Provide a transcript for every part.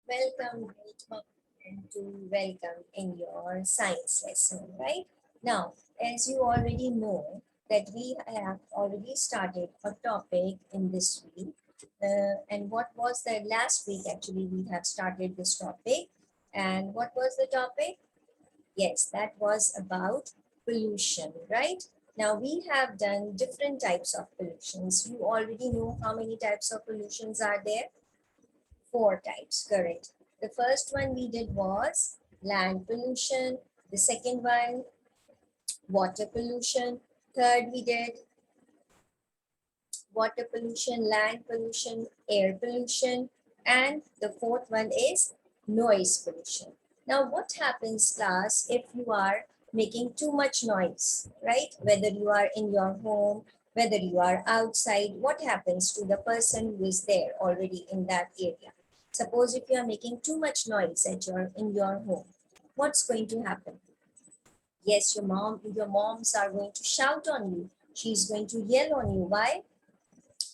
Welcome and to welcome in your science lesson, right? Now, as you already know that we have already started a topic in this week. And what was the last week actually we have started this topic. And what was the topic? Yes, that was about pollution, right? Now we have done different types of pollutions. You already know how many types of pollutions are there? Four types, correct. The first one we did was land pollution. The second one, water pollution. Third, we did water pollution, land pollution, air pollution. And the fourth one is noise pollution. Now, what happens, class, if you are making too much noise, right? Whether you are in your home, whether you are outside, what happens to the person who is there already in that area? Suppose if you are making too much noise in your home, what's going to happen? Yes, your moms are going to shout on you. She's going to yell on you. Why?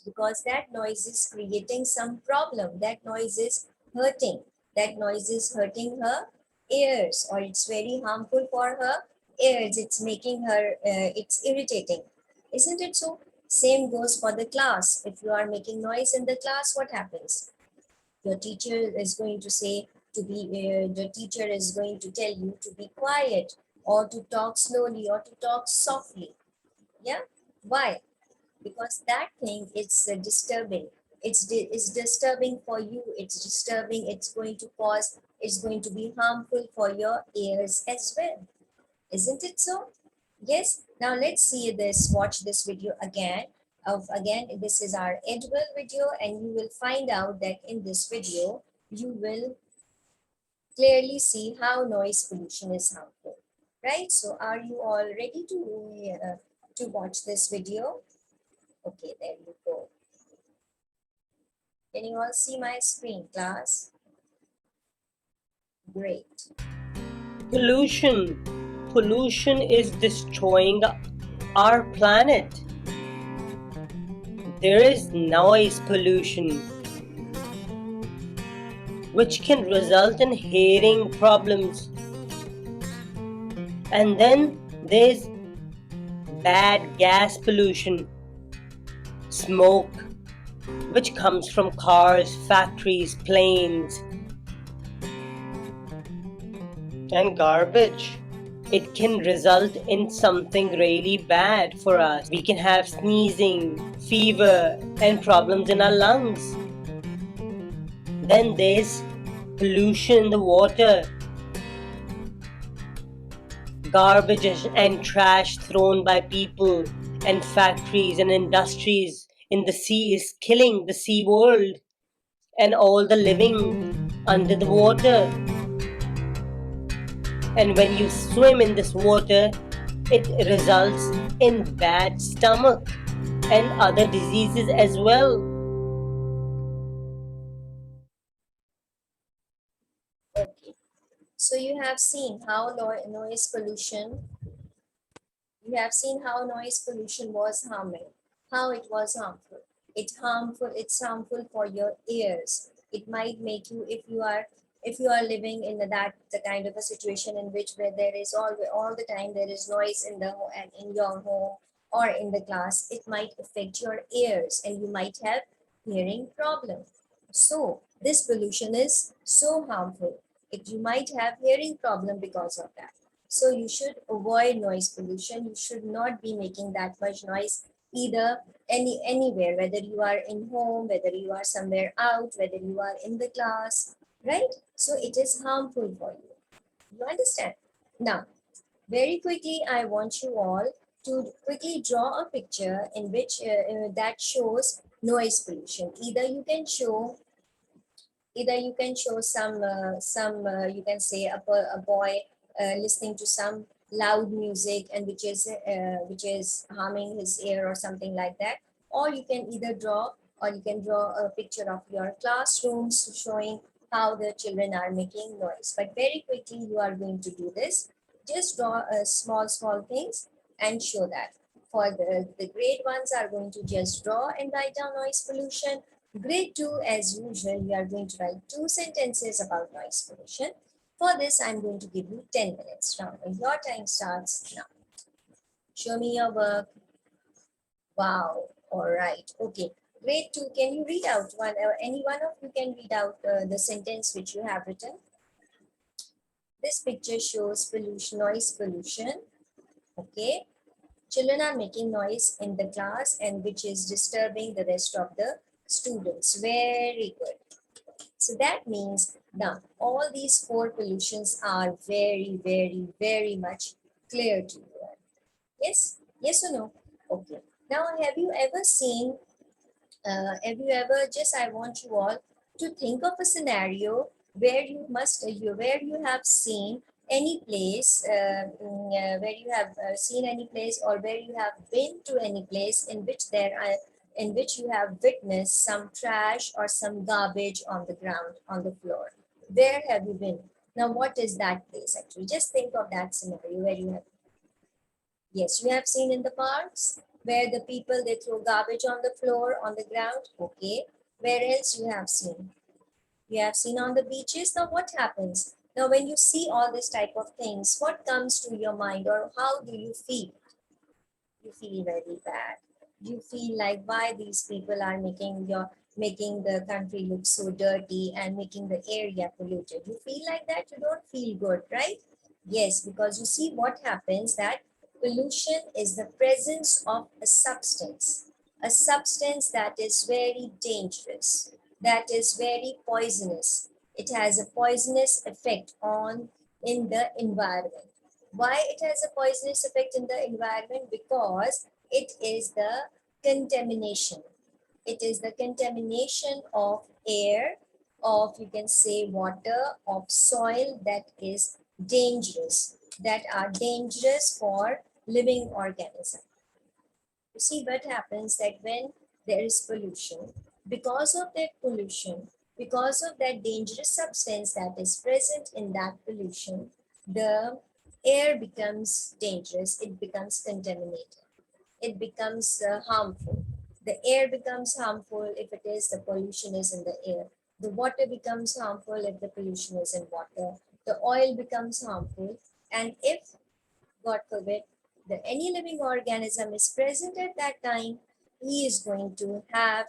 Because that noise is creating some problem. That noise is hurting. That noise is hurting her ears, or it's very harmful for her ears. It's making her, it's irritating. Isn't it so? Same goes for the class. If you are making noise in the class, what happens? Your teacher is going to say the teacher is going to tell you to be quiet or to talk slowly or to talk softly. Yeah. Why? Because that thing is disturbing. It's disturbing for you. It's disturbing. It's going to be harmful for your ears as well. Isn't it so? Yes. Now let's see this, watch this video again. Again, this is our Edwell video, and you will find out that in this video, you will clearly see how noise pollution is harmful. Right? So are you all ready to watch this video? Okay, there you go. Can you all see my screen, class? Great. Pollution. Pollution is destroying our planet. There is noise pollution, which can result in hearing problems. And then there's bad gas pollution, smoke, which comes from cars, factories, planes, and garbage. It can result in something really bad for us. We can have sneezing, fever, and problems in our lungs. Then there's pollution in the water. Garbage and trash thrown by people and factories and industries in the sea is killing the sea world and all the living under the water. And when you swim in this water, it results in bad stomach and other diseases as well. Okay. So you have seen how noise pollution, you have seen how noise pollution was harming, how it was harmful. It's harmful for your ears. It might make you, if you are living in the kind of a situation in which where there is all the time there is noise and in your home or in the class, it might affect your ears and you might have hearing problem. So this pollution is so harmful. You might have hearing problem because of that. So you should avoid noise pollution. You should not be making that much noise either anywhere, whether you are in home, whether you are somewhere out, whether you are in the class, right? So it is harmful for you. You understand? Now, very quickly, I want you all to quickly draw a picture in which that shows noise pollution. Either you can show you can say a boy listening to some loud music and which is harming his ear or something like that, or you can draw a picture of your classrooms showing how the children are making noise. But very quickly you are going to do this. Just draw small things and show that. For the grade ones are going to just draw and write down noise pollution. Grade 2, as usual, you are going to write 2 sentences about noise pollution. For this, I'm going to give you 10 minutes. Now, your time starts now. Show me your work. Wow. All right. Okay. Grade 2, can you read out one, any one of you can read out the sentence which you have written? This picture shows pollution, noise pollution. Okay. Children are making noise in the class and which is disturbing the rest of the students. Very good. So that means now all these 4 pollutions are very, very, very much clear to you. Yes? Yes or no? Okay. Now, have you ever seen, just I want you all to think of a scenario where where you have seen any place, where you have seen any place or where you have been to any place in which you have witnessed some trash or some garbage on the ground, on the floor. Where have you been? Now, what is that place actually? Just think of that scenario where you have. Yes, you have seen in the parks where the people they throw garbage on the floor, on the ground. Okay. Where else you have seen? You have seen on the beaches. Now what happens? Now when you see all this type of things, what comes to your mind or how do you feel? You feel very bad. You feel like why these people are making the country look so dirty and making the area polluted. You feel like that, you don't feel good, right? Yes, because you see what happens that pollution is the presence of a substance that is very dangerous, that is very poisonous. It has a poisonous effect on in the environment. Why it has a poisonous effect in the environment? Because it is the contamination. It is the contamination of air, of you can say water, of soil that is dangerous, that are dangerous for living organisms. You see what happens that when there is pollution, because of that pollution, because of that dangerous substance that is present in that pollution, the air becomes dangerous, it becomes contaminated, it becomes harmful. The air becomes harmful if it is the pollution is in the air. The water becomes harmful if the pollution is in water. The oil becomes harmful. And if God forbid, that any living organism is present at that time, he is going to have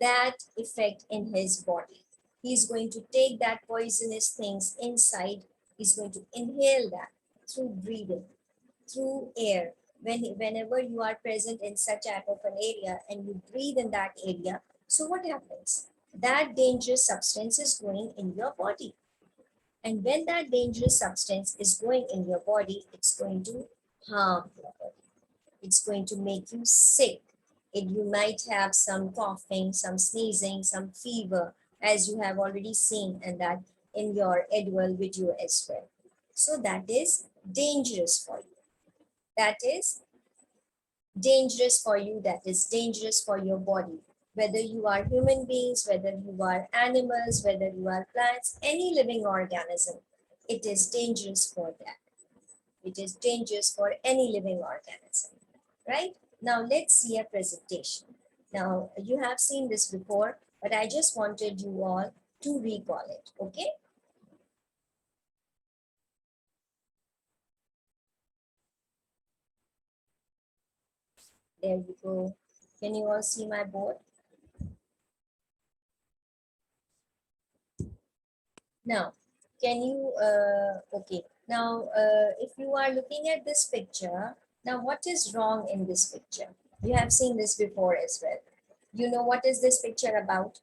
that effect in his body. He is going to take that poisonous things inside. He's going to inhale that through breathing, through air. Whenever you are present in such type of an area and you breathe in that area, so what happens? That dangerous substance is going in your body. And when that dangerous substance is going in your body, it's going to harm your body. It's going to make you sick. You might have some coughing, some sneezing, some fever, as you have already seen and that in your Edwell video as well. So that is dangerous for you. That is dangerous for you. That is dangerous for your body. Whether you are human beings, whether you are animals, whether you are plants, any living organism, it is dangerous for that. It is dangerous for any living organism, right? Now let's see a presentation. Now you have seen this before, but I just wanted you all to recall it, okay? There you go. Can you all see my board? Now, can you, okay. Now, if you are looking at this picture, now what is wrong in this picture? You have seen this before as well. You know what is this picture about?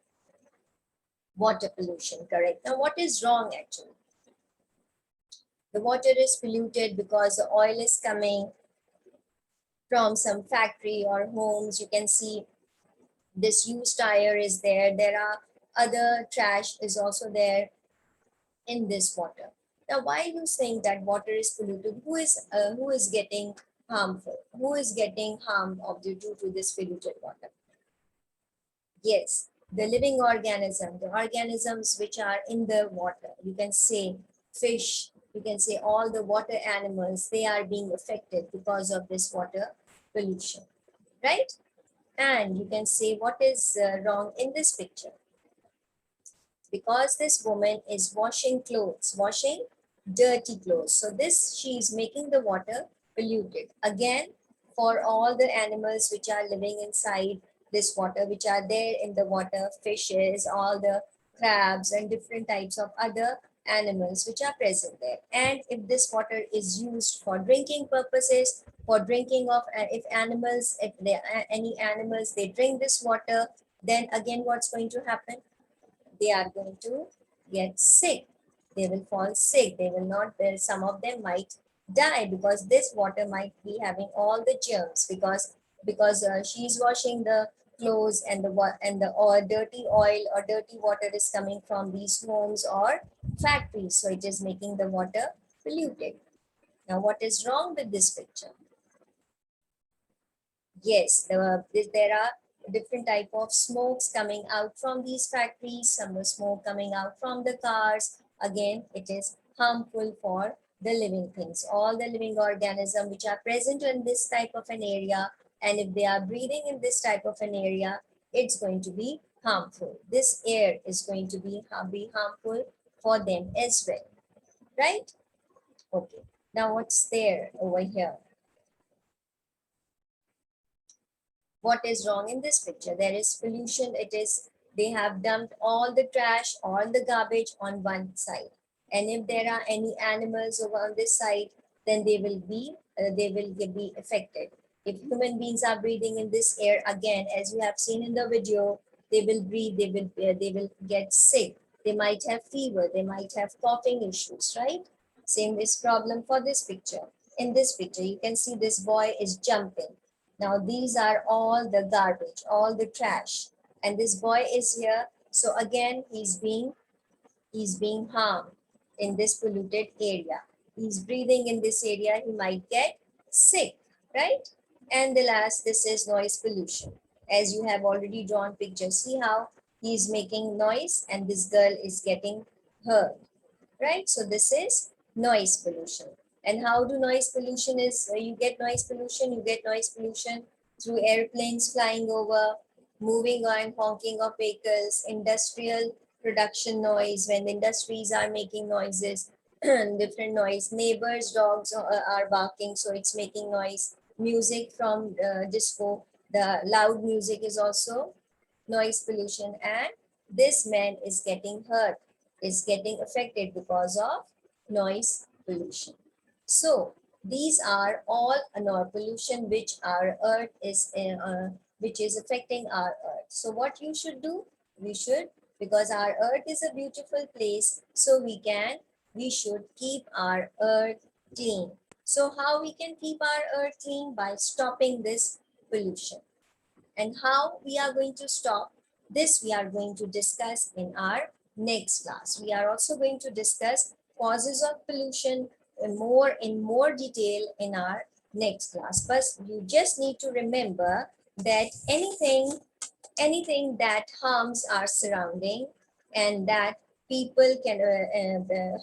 Water pollution, correct. Now, what is wrong actually? The water is polluted because the oil is coming from some factory or homes. You can see this used tire is there. There are other trash is also there in this water. Now, why you saying that water is polluted? Who is getting harmful? Who is getting harmed of due to this polluted water? Yes, the living organism, the organisms which are in the water. You can say fish. You can say all the water animals. They are being affected because of this water pollution, right? And you can say what is wrong in this picture. Because this woman is washing clothes, washing dirty clothes. So this, she is making the water polluted. Again, for all the animals which are living inside this water, which are there in the water, fishes, all the crabs and different types of other animals which are present there. And if this water is used for drinking purposes, for drinking of, if animals, if there are any animals, they drink this water, then again what's going to happen? They are going to get sick. They will fall sick. They will not, some of them might die because this water might be having all the germs because she's washing the clothes and the oil, dirty oil or dirty water is coming from these homes or factories. So it is making the water polluted. Now, what is wrong with this picture? Yes, there are different type of smokes coming out from these factories, some smoke coming out from the cars. Again, it is harmful for the living things, all the living organisms which are present in this type of an area, and if they are breathing in this type of an area, it's going to be harmful. This air is going to be harmful for them as well, right? Okay, now what's there over here? What is wrong in this picture? There is pollution. It is, they have dumped all the trash, all the garbage on one side. And if there are any animals over on this side, then they will be affected. If human beings are breathing in this air, again, as you have seen in the video, they will breathe, they will get sick. They might have fever, they might have coughing issues, right? Same is problem for this picture. In this picture, you can see this boy is jumping. Now these are all the garbage, all the trash. And this boy is here. So again, he's being harmed in this polluted area. He's breathing in this area, he might get sick, right? And the last, this is noise pollution. As you have already drawn pictures, see how he's making noise and this girl is getting hurt, right? So this is noise pollution. And how do noise pollution is, you get noise pollution through airplanes flying over, moving on, honking of vehicles, industrial production noise, when the industries are making noises, different noise, neighbors' dogs are barking, so it's making noise, music from disco, the loud music is also noise pollution, and this man is getting hurt, is getting affected because of noise pollution. So these are all noise pollution which our earth is which is affecting our earth. So what you should do? We should, because our earth is a beautiful place, so we should keep our earth clean. So how we can keep our earth clean? By stopping this pollution. And how we are going to stop this, we are going to discuss in our next class. We are also going to discuss causes of pollution in more detail in our next class. But you just need to remember that anything that harms our surrounding and that people can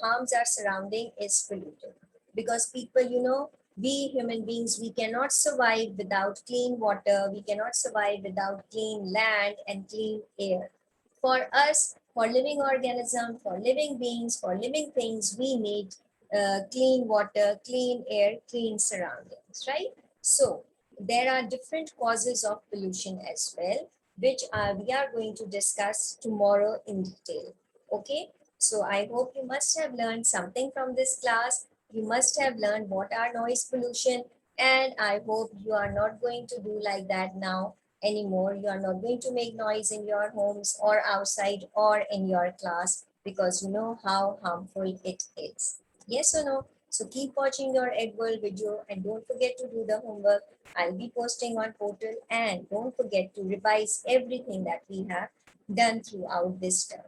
harms our surrounding is polluted, because people, we human beings, we cannot survive without clean water, we cannot survive without clean land and clean air. For us, for living organism, for living beings, for living things, we need clean water, clean air, clean surroundings, right? So there are different causes of pollution as well, which we are going to discuss tomorrow in detail. Okay, so I hope you must have learned something from this class. You must have learned what are noise pollution, and I hope you are not going to do like that now anymore. You are not going to make noise in your homes or outside or in your class, because you know how harmful it is. Yes or no? So keep watching your Egg World video and don't forget to do the homework. I'll be posting on portal, and don't forget to revise everything that we have done throughout this term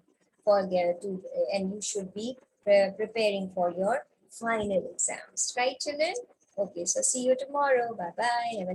and you should be preparing for your final exams, right children? Okay, so see you tomorrow. Bye bye.